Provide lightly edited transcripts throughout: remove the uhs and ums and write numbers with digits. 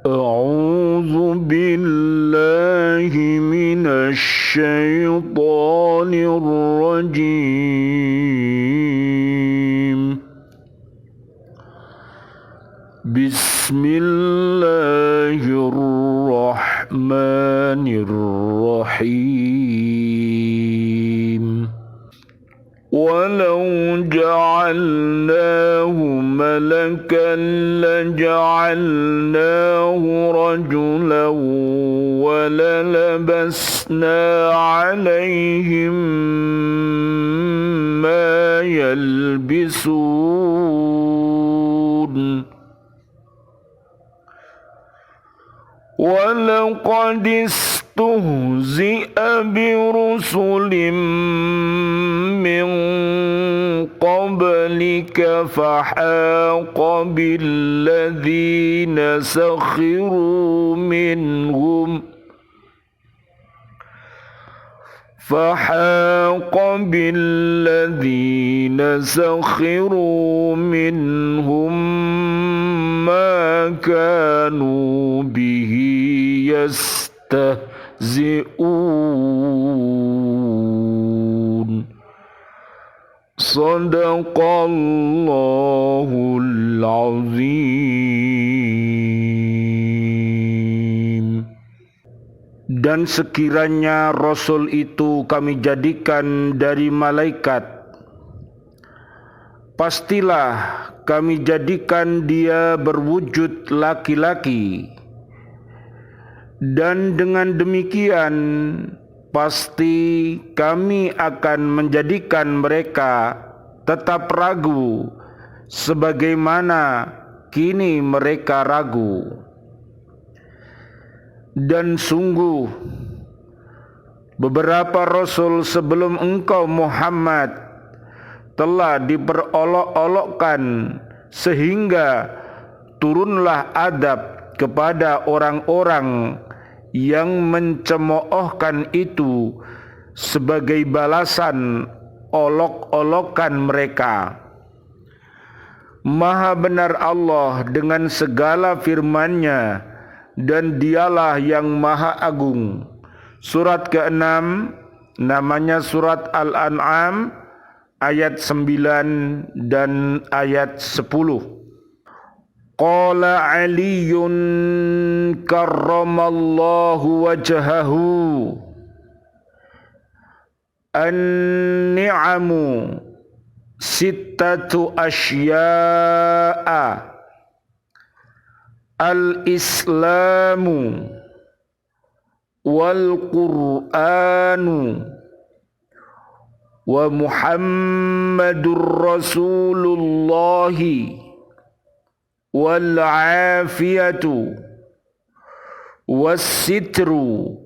أعوذ بالله من الشيطان الرجيم. بسم الله الرحمن الرحيم. ولو جعلناه ملكا لجعلناه رجلا وللبسنا عليهم ما يلبسون. ولقد استهزئ برسل من قبلك فحاق بالذين سخروا منهم ما كانوا به يستهزئون. Sadaqallahul azim. Dan sekiranya Rasul itu kami jadikan dari malaikat, pastilah kami jadikan dia berwujud laki-laki, dan dengan demikian pasti kami akan menjadikan mereka tetap ragu sebagaimana kini mereka ragu. Dan sungguh beberapa rasul sebelum engkau Muhammad telah diperolok-olokkan sehingga turunlah adab kepada orang-orang yang mencemoohkan itu sebagai balasan olok-olokan mereka. Maha benar Allah dengan segala firman-Nya, dan dialah yang maha agung. Surat ke-6 namanya surat Al-An'am ayat 9 dan ayat 10. Qala Aliyun karramallahu wajhahu, an-ni'amu sittatu asya'a, al-islamu wal-qur'anu wa muhammadur rasulullahi wal-afiyatu was-sitru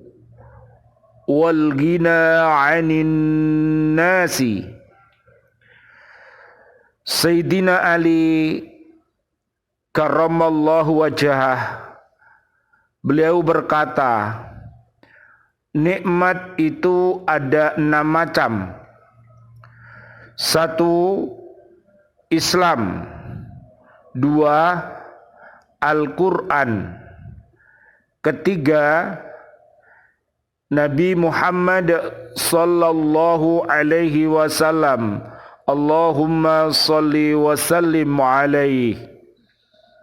wal-ghina 'anin nasi. Sayyidina Ali karramallahu wajhah, beliau berkata, nikmat itu ada 6 macam. 1. Islam. 2. Al-Quran. 3. Nabi Muhammad sallallahu alaihi wasallam. Allahumma salli wa sallim alaihi.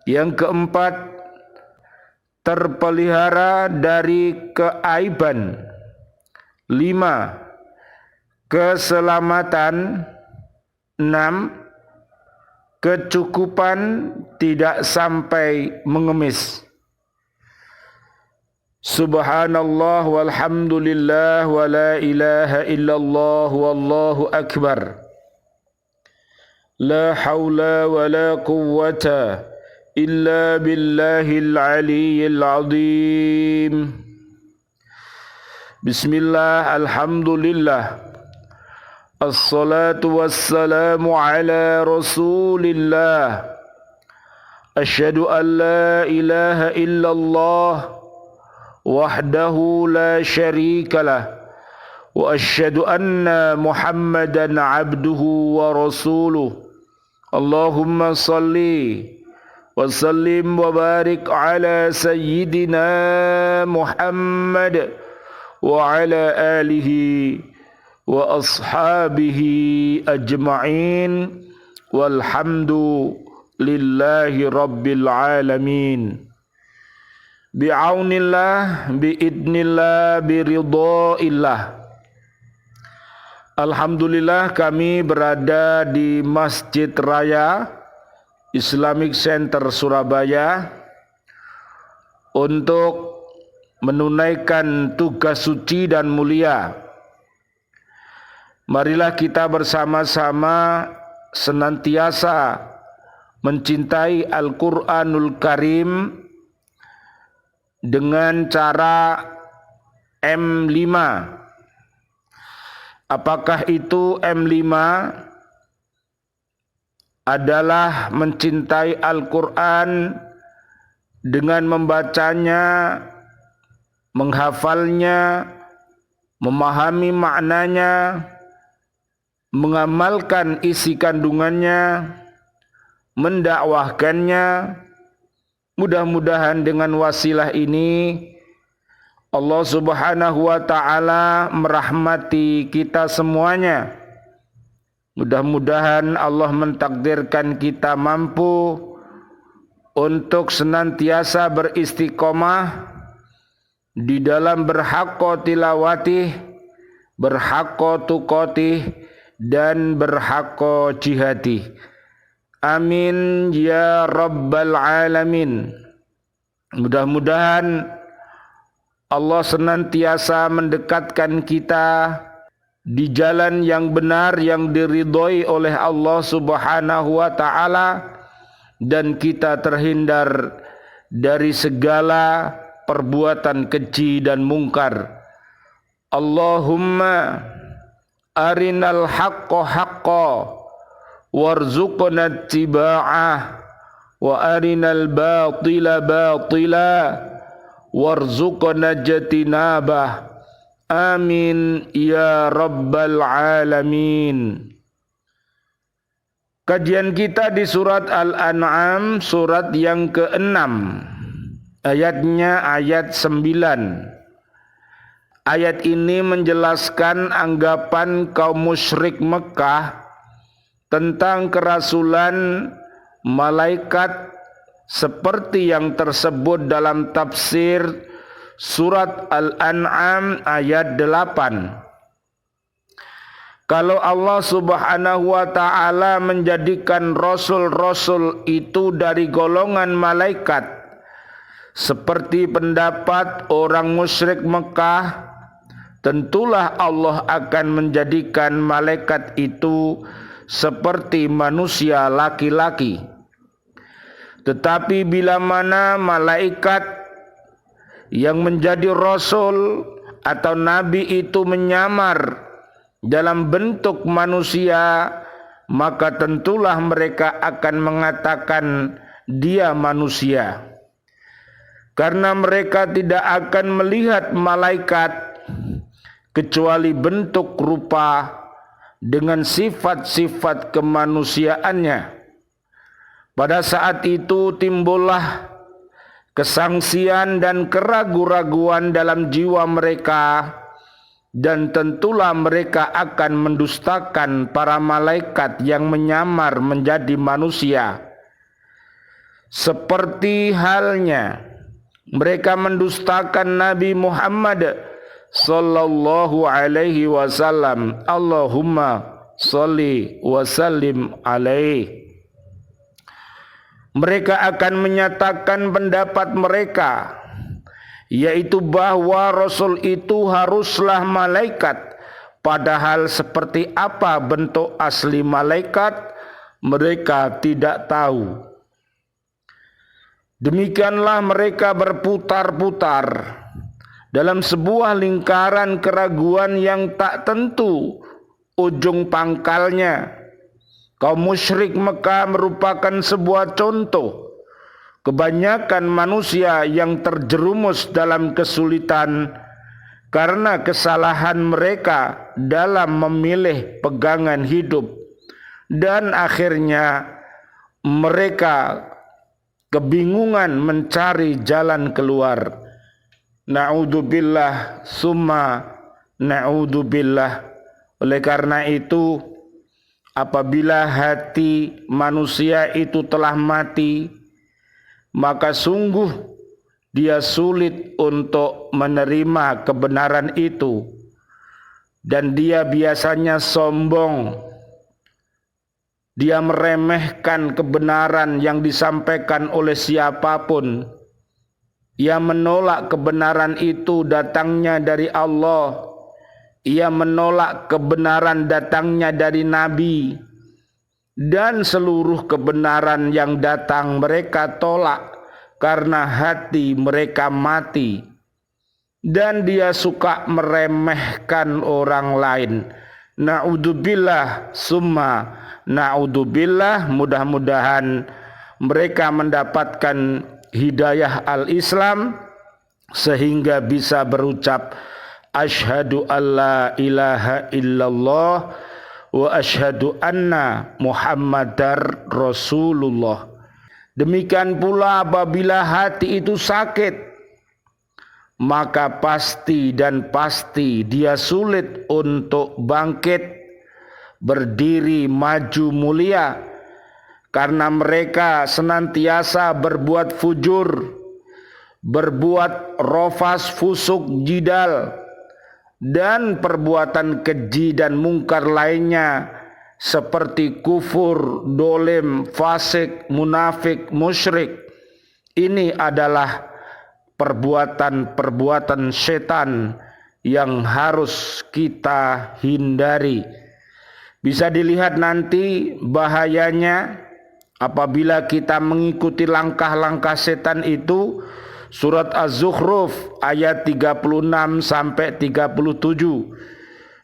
Yang 4, terpelihara dari keaiban. 5. Keselamatan. 6. Kecukupan, tidak sampai mengemis. Subhanallah walhamdulillah wa la ilaha illallah wallahu akbar. La hawla wa la quwwata illa billahil aliyyil azim. Bismillah, alhamdulillah, assalatu wassalamu ala rasulillah. Asyhadu an la ilaha illallah wahdahu la syarikalah, wa asyhadu anna Muhammadan abduhu wa rasuluh. Allahumma salli wa sallim wa barik ala sayyidina Muhammad wa ala alihi wa ashabihi ajma'in walhamdu lillahi rabbil alamin. Bi'aunillah, biidnillah, biridhaillah. Alhamdulillah kami berada di Masjid Raya Islamic Center Surabaya untuk menunaikan tugas suci dan mulia. Marilah kita bersama-sama senantiasa mencintai Al-Quranul Karim dengan cara M5. Apakah itu M5? Adalah mencintai Al-Quran dengan membacanya, menghafalnya, memahami maknanya, mengamalkan isi kandungannya, mendakwahkannya. Mudah-mudahan dengan wasilah ini Allah Subhanahu wa taala merahmati kita semuanya. Mudah-mudahan Allah mentakdirkan kita mampu untuk senantiasa beristiqomah di dalam berhaqqa tilawatih, berhaqqa tuqatih, dan berhaqqa jihadih. Amin ya rabbal alamin. Mudah-mudahan Allah senantiasa mendekatkan kita di jalan yang benar yang diridhoi oleh Allah Subhanahu wa taala, dan kita terhindar dari segala perbuatan keji dan mungkar. Allahumma arinal haqqa haqqa warzuqna ittiba'ah wa arinal batila batila warzuqna jatinabah. Amin ya rabbal alamin. Kajian kita di surat Al-An'am, surat yang ke-6, ayatnya ayat 9. Ayat ini menjelaskan anggapan kaum musyrik Mekah tentang kerasulan malaikat seperti yang tersebut dalam tafsir surat Al-An'am ayat 8. Kalau Allah Subhanahu wa taala menjadikan rasul-rasul itu dari golongan malaikat seperti pendapat orang musyrik Mekah, tentulah Allah akan menjadikan malaikat itu seperti manusia laki-laki. Tetapi bila mana malaikat yang menjadi rasul atau nabi itu menyamar dalam bentuk manusia, maka tentulah mereka akan mengatakan dia manusia. Karena mereka tidak akan melihat malaikat kecuali bentuk rupa dengan sifat-sifat kemanusiaannya. Pada saat itu timbullah kesangsian dan keraguan-raguan dalam jiwa mereka, dan tentulah mereka akan mendustakan para malaikat yang menyamar menjadi manusia. Seperti halnya mereka mendustakan Nabi Muhammad sallallahu alaihi wasallam. Allahumma sholli wa sallim alaihi. Mereka akan menyatakan pendapat mereka, yaitu bahwa Rasul itu haruslah malaikat. Padahal seperti apa bentuk asli malaikat, mereka tidak tahu. Demikianlah mereka berputar-putar dalam sebuah lingkaran keraguan yang tak tentu ujung pangkalnya. Kaum musyrik Mekah merupakan sebuah contoh kebanyakan manusia yang terjerumus dalam kesulitan karena kesalahan mereka dalam memilih pegangan hidup, dan akhirnya mereka kebingungan mencari jalan keluar. Na'udzubillah summa na'udzubillah. Oleh karena itu, apabila hati manusia itu telah mati, maka sungguh dia sulit untuk menerima kebenaran itu, dan dia biasanya sombong. Dia meremehkan kebenaran yang disampaikan oleh siapapun. Ia menolak kebenaran itu datangnya dari Allah. Ia menolak kebenaran datangnya dari Nabi. Dan seluruh kebenaran yang datang mereka tolak karena hati mereka mati. Dan dia suka meremehkan orang lain. Na'udzubillah summa na'udzubillah. Mudah-mudahan mereka mendapatkan hidayah al-Islam sehingga bisa berucap asyhadu alla ilaha illallah wa asyhadu anna Muhammadar Rasulullah. Demikian pula apabila hati itu sakit, maka pasti dan pasti dia sulit untuk bangkit, berdiri maju mulia, karena mereka senantiasa berbuat fujur, berbuat rofas, fusuk, jidal, dan perbuatan keji dan mungkar lainnya seperti kufur, dolim, fasik, munafik, musyrik. Ini adalah perbuatan-perbuatan setan yang harus kita hindari. Bisa dilihat nanti bahayanya apabila kita mengikuti langkah-langkah setan itu. Surat Az-Zukhruf ayat 36 sampai 37,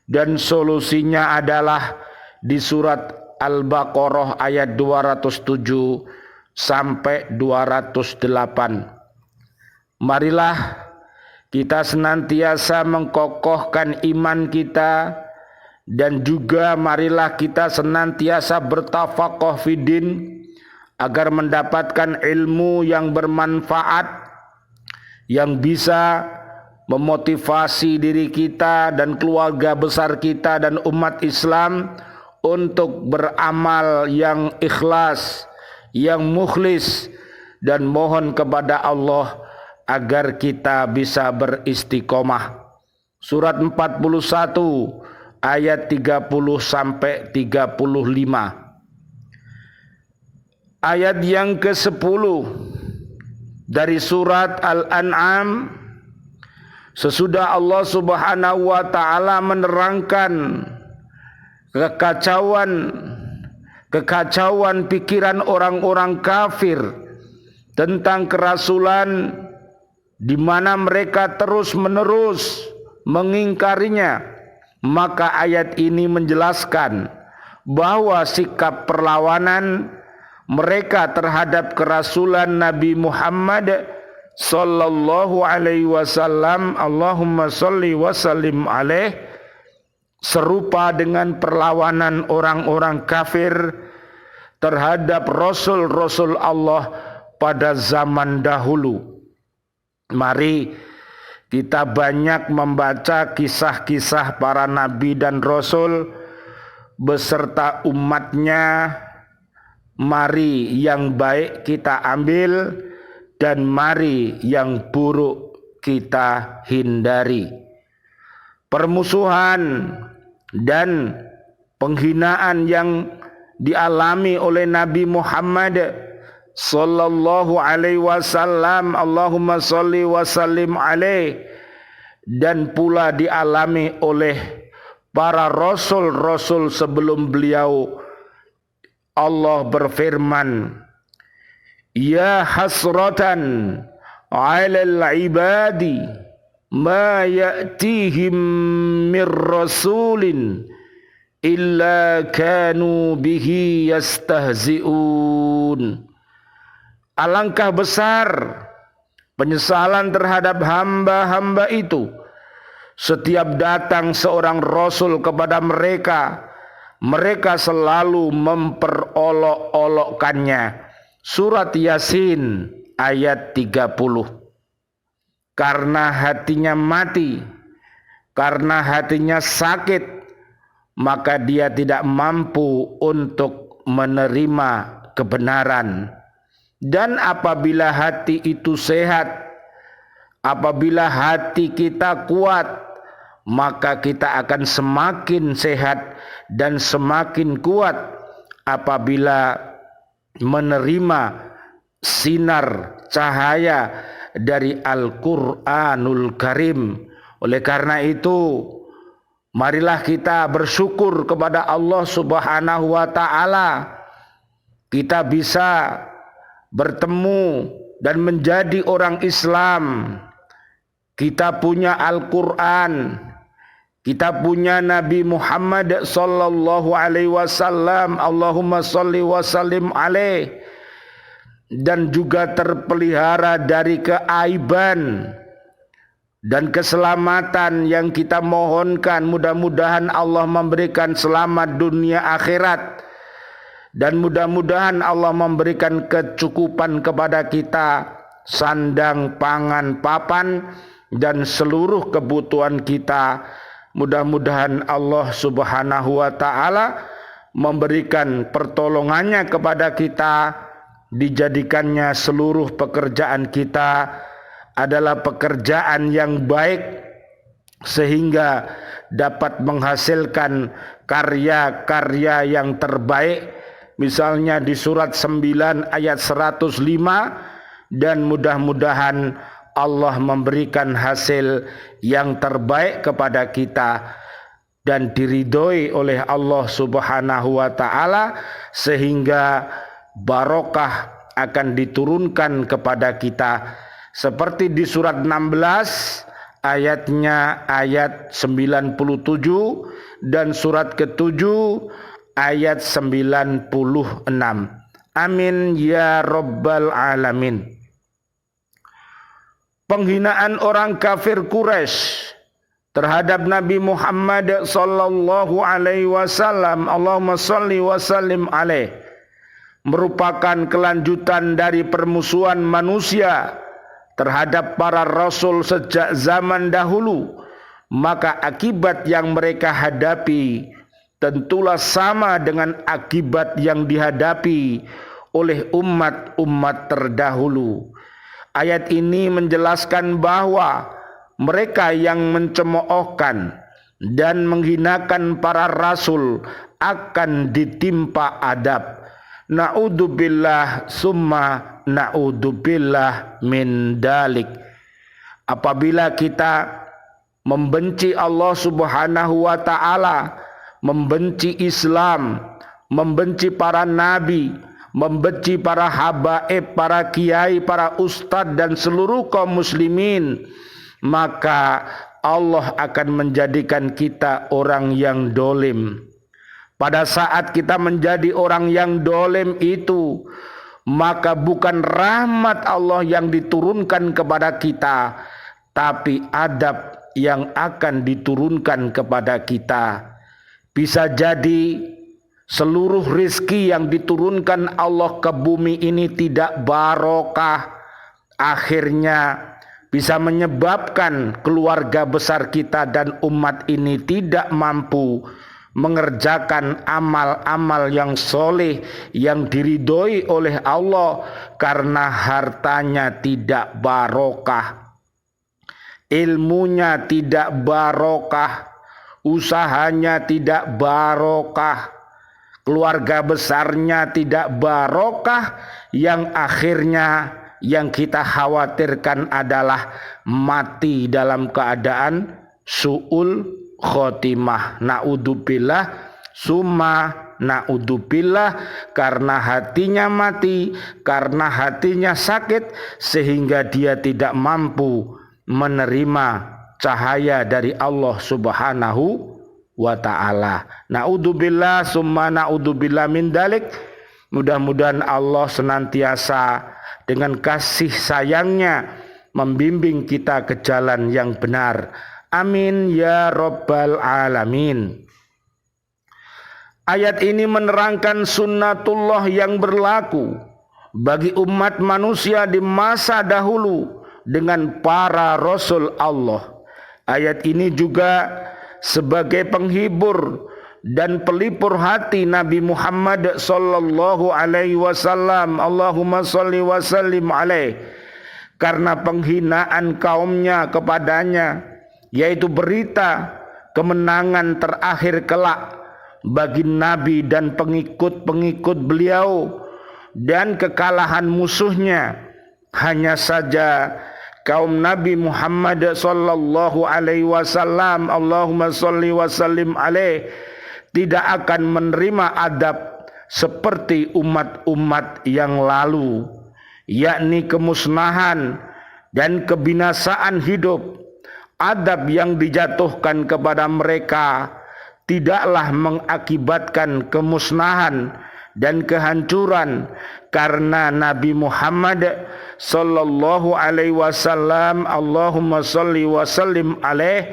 dan solusinya adalah di surat Al-Baqarah ayat 207 sampai 208. Marilah kita senantiasa mengkokohkan iman kita, dan juga marilah kita senantiasa bertafaqquh fiddin agar mendapatkan ilmu yang bermanfaat, yang bisa memotivasi diri kita dan keluarga besar kita dan umat Islam untuk beramal yang ikhlas, yang mukhlis, dan mohon kepada Allah agar kita bisa beristiqomah. Surat 41 ayat 30 sampai 35. Ayat yang ke-10 dari surat Al-An'am, sesudah Allah Subhanahu wa taala menerangkan kekacauan pikiran orang-orang kafir tentang kerasulan, di mana mereka terus-menerus mengingkarinya, maka ayat ini menjelaskan bahwa sikap perlawanan mereka terhadap kerasulan Nabi Muhammad sallallahu alaihi wasallam, Allahumma sholli wa sallim alaih, serupa dengan perlawanan orang-orang kafir terhadap rasul-rasul Allah pada zaman dahulu. Mari kita banyak membaca kisah-kisah para nabi dan rasul beserta umatnya. Mari yang baik kita ambil, dan mari yang buruk kita hindari. Permusuhan dan penghinaan yang dialami oleh Nabi Muhammad sallallahu alaihi wasallam, Allahumma sholli wa sallim alaih, dan pula dialami oleh para rasul-rasul sebelum beliau. Allah berfirman, ya hasratan 'alal ibadi ma ya'tihim mir rasulin illa kanu bihi yastahzi'un. Alangkah besar penyesalan terhadap hamba-hamba itu setiap datang seorang rasul kepada mereka, mereka selalu memperolok-olokkannya, Surat Yasin ayat 30. Karena hatinya mati, karena hatinya sakit, maka dia tidak mampu untuk menerima kebenaran. Dan apabila hati itu sehat, apabila hati kita kuat, maka kita akan semakin sehat dan semakin kuat apabila menerima sinar cahaya dari Al-Quranul Karim. Oleh karena itu, marilah kita bersyukur kepada Allah Subhanahu wa Ta'ala. Kita bisa bertemu dan menjadi orang Islam. Kita punya Al-Quran, kita punya Nabi Muhammad sallallahu alaihi wasallam, Allahumma salli wa sallim alaih, dan juga terpelihara dari keaiban dan keselamatan yang kita mohonkan. Mudah-mudahan Allah memberikan selamat dunia akhirat, dan mudah-mudahan Allah memberikan kecukupan kepada kita, sandang, pangan, papan, dan seluruh kebutuhan kita. Mudah-mudahan Allah Subhanahu wa Ta'ala memberikan pertolongannya kepada kita, dijadikannya seluruh pekerjaan kita adalah pekerjaan yang baik, sehingga dapat menghasilkan karya-karya yang terbaik. Misalnya di surat 9 ayat 105, dan mudah-mudahan Allah memberikan hasil yang terbaik kepada kita dan diridhoi oleh Allah Subhanahu wa Ta'ala, sehingga barokah akan diturunkan kepada kita. Seperti di surat 16 ayatnya ayat 97, dan surat ke-7 ayat 96. Amin ya rabbal alamin. Penghinaan orang kafir Quraisy terhadap Nabi Muhammad sallallahu alaihi wasallam, Allahumma shalli wa sallim alaih, merupakan kelanjutan dari permusuhan manusia terhadap para rasul sejak zaman dahulu. Maka akibat yang mereka hadapi tentulah sama dengan akibat yang dihadapi oleh umat-umat terdahulu. Ayat ini menjelaskan bahwa mereka yang mencemoohkan dan menghinakan para rasul akan ditimpa adab. Na'udzubillah summa na'udzubillah min dalik. Apabila kita membenci Allah Subhanahu wa Ta'ala, membenci Islam, membenci para nabi, membenci para habaib, para kiai, para ustadz, dan seluruh kaum muslimin, maka Allah akan menjadikan kita orang yang dolim. Pada saat kita menjadi orang yang dolim itu, maka bukan rahmat Allah yang diturunkan kepada kita, tapi adab yang akan diturunkan kepada kita. Bisa jadi seluruh rizki yang diturunkan Allah ke bumi ini tidak barokah. Akhirnya bisa menyebabkan keluarga besar kita dan umat ini tidak mampu mengerjakan amal-amal yang soleh yang diridhoi oleh Allah, karena hartanya tidak barokah, ilmunya tidak barokah, usahanya tidak barokah, keluarga besarnya tidak barokah, yang akhirnya yang kita khawatirkan adalah mati dalam keadaan su'ul khotimah. Na'udzubillah summa na'udzubillah, karena hatinya mati, karena hatinya sakit, sehingga dia tidak mampu menerima cahaya dari Allah Subhanahu wa Ta'ala. Na'udzubillah summa na'udzubillah min dalik. Mudah-mudahan Allah senantiasa dengan kasih sayangnya membimbing kita ke jalan yang benar. Amin ya rabbal alamin. Ayat ini menerangkan sunnatullah yang berlaku bagi umat manusia di masa dahulu dengan para rasul Allah. Ayat ini juga sebagai penghibur dan pelipur hati Nabi Muhammad sallallahu alaihi wasallam. Allahumma shalli wa sallim alaihi. Karena penghinaan kaumnya kepadanya, yaitu berita kemenangan terakhir kelak bagi Nabi dan pengikut-pengikut beliau, dan kekalahan musuhnya. Hanya saja kaum Nabi Muhammad sallallahu alaihi wasallam, Allahumma shalli wa sallim alaihi, tidak akan menerima adab seperti umat-umat yang lalu, yakni kemusnahan dan kebinasaan hidup. Adab yang dijatuhkan kepada mereka tidaklah mengakibatkan kemusnahan dan kehancuran, karena Nabi Muhammad sallallahu alaihi wasallam, Allahumma shalli wa sallim alaihi,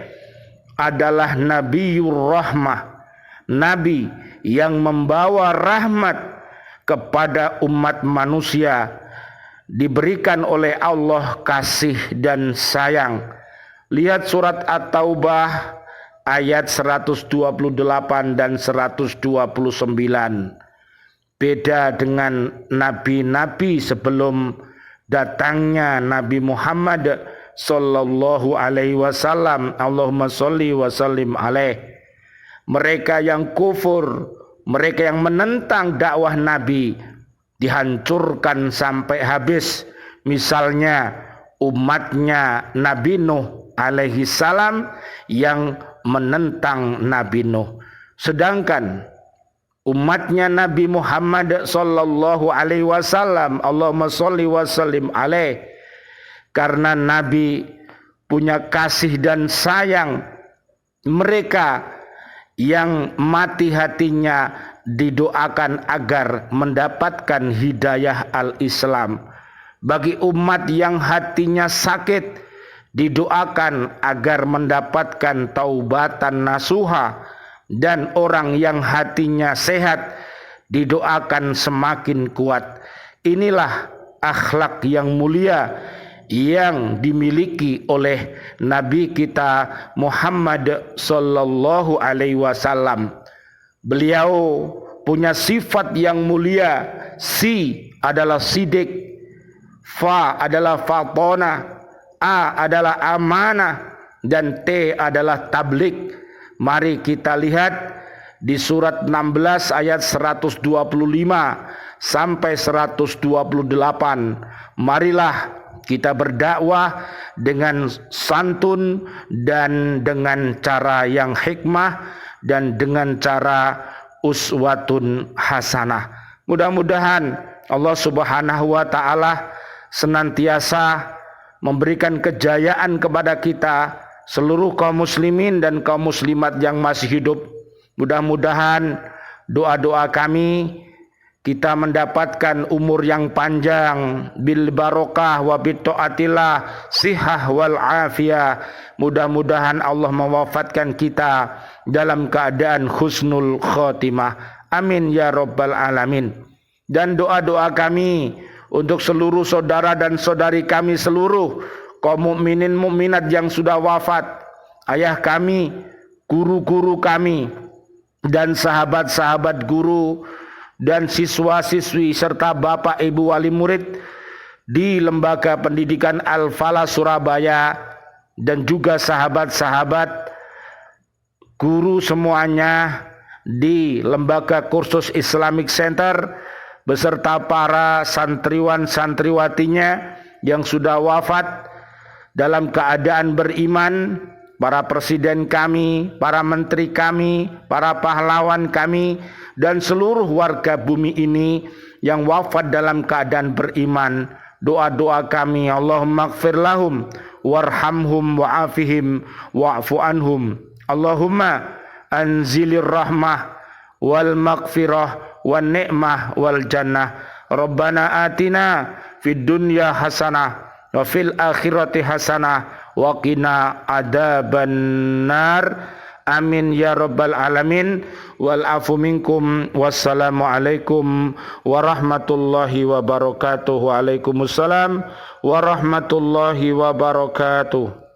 adalah Nabiur Rahmah, Nabi yang membawa rahmat kepada umat manusia, diberikan oleh Allah kasih dan sayang. Lihat surat At-Taubah ayat 128 dan 129. Beda dengan nabi-nabi sebelum datangnya Nabi Muhammad sallallahu alaihi wasallam, Allahumma sholli wa sallim alaihi. Mereka yang kufur, mereka yang menentang dakwah Nabi, dihancurkan sampai habis. Misalnya umatnya Nabi Nuh alaihi salam yang menentang Nabi Nuh. Sedangkan umatnya Nabi Muhammad sallallahu alaihi wasallam, Allahumma sholli wa sallim alaihi, karena Nabi punya kasih dan sayang, mereka yang mati hatinya didoakan agar mendapatkan hidayah al-Islam. Bagi umat yang hatinya sakit, didoakan agar mendapatkan taubatan nasuha, dan orang yang hatinya sehat didoakan semakin kuat. Inilah akhlak yang mulia yang dimiliki oleh Nabi kita Muhammad sallallahu alaihi wasallam. Beliau punya sifat yang mulia. Si adalah sidik, fa adalah fatona, a adalah amanah, dan t adalah tablik. Mari kita lihat di surat 16 ayat 125 sampai 128. Marilah kita berdakwah dengan santun dan dengan cara yang hikmah dan dengan cara uswatun hasanah. Mudah-mudahan Allah Subhanahu wa taala senantiasa memberikan kejayaan kepada kita, seluruh kaum muslimin dan kaum muslimat yang masih hidup. Mudah-mudahan doa-doa kami, kita mendapatkan umur yang panjang bil barokah wa bit taatillah, sihah wal afiyah. Mudah-mudahan Allah mewafatkan kita dalam keadaan husnul khotimah. Amin ya rabbal alamin. Dan doa-doa kami untuk seluruh saudara dan saudari kami, seluruh kaum mukminin mukminat yang sudah wafat, ayah kami, guru-guru kami, dan sahabat-sahabat guru, dan siswa-siswi serta bapak ibu wali murid di Lembaga Pendidikan Al-Falah Surabaya, dan juga sahabat-sahabat guru semuanya di Lembaga Kursus Islamic Center beserta para santriwan santriwatinya yang sudah wafat dalam keadaan beriman, para presiden kami, para menteri kami, para pahlawan kami, dan seluruh warga bumi ini yang wafat dalam keadaan beriman. Doa-doa kami, Allahumma ighfir lahum warhamhum wa'afihim wa'fu anhum. Allahumma anzilir rahmah wal maghfirah wan ni'mah wal jannah. Rabbana atina fid dunya hasanah wa fil akhirati hasanah wa qina adzabannar. Amin ya rabbal alamin. Wal afu minkum. Wassalamualaikum warahmatullahi wabarakatuh. Waalaikumsalam warahmatullahi wabarakatuh.